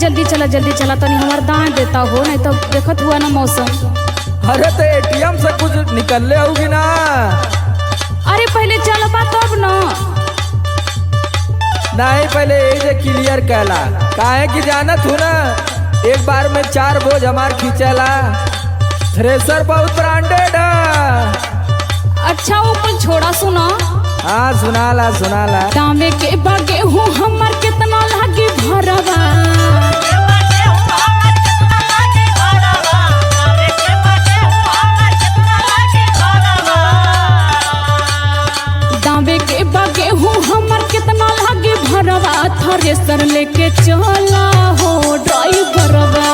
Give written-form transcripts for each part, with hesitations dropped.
जल्दी चला तनी हमार दान देता हो, नहीं तो देखत हुआ ना मौसम। अरे तो एटीएम से कुछ निकलले होगी ना। अरे पहले चलबा तब न। नहीं पहले ये क्लियर कहला काहे की जानत हूँ ना, एक बार में 4 बोझ हमार खींचेला। थ्रेसर बहुत ब्रांडेड है। अच्छा वो कुल छोड़ा सुना। हाँ सुनाला। दामे के बागे हूँ हमर कितना लागी भरवा। दामे के बागे हूँ हमर कितना लागी भरवा। थ्रेसर लेके चला हो ड्राइवरवा।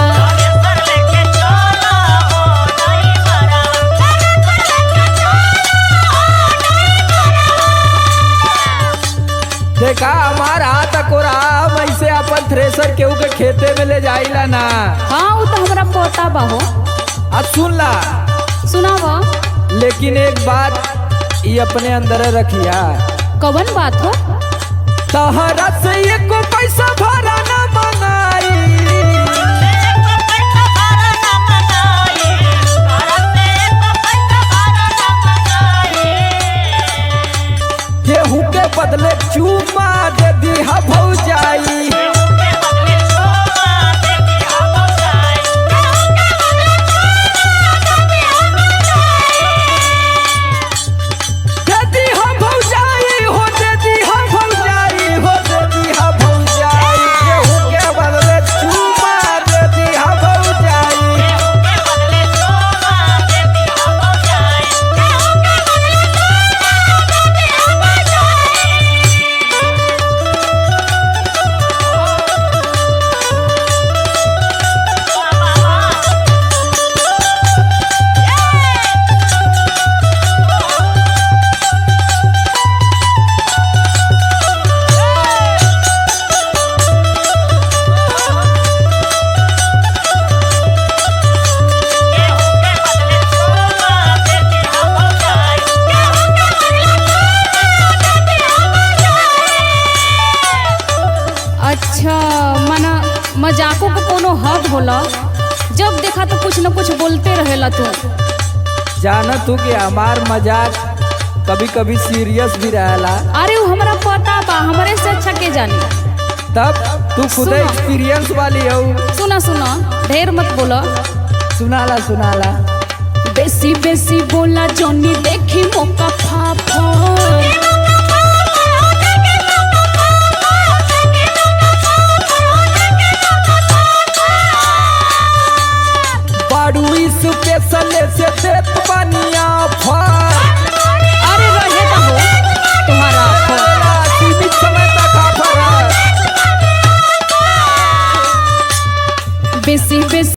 देखा हमार हाथ कोरा वैसे अपन थ्रेसर केहू के खेते में ले जाइला ना। हाँ वो तो हमारा पोता बा हो। अब सुन ला। सुनावा। लेकिन एक बात ये अपने अंदर रखिया। कवन बात हो? तहरा से एको पैसा भरा ना मंगाई। गेहूं के बदले चूमा दे दिहा भौजाई। अच्छा मना मजाकों को कोनो हद होला। जब देखा तो कुछ न कुछ बोलते रहेला तू। जानत तू कि हमार मजाक कभी कभी सीरियस भी रहेला। अरे वो हमारा पता बा, हमारे से अच्छा के जानी। तब तू खुद एक्सपीरियंस वाली हो। सुना ढेर मत बोला। सुनाला। बेसी बोला जोनी देखी मौका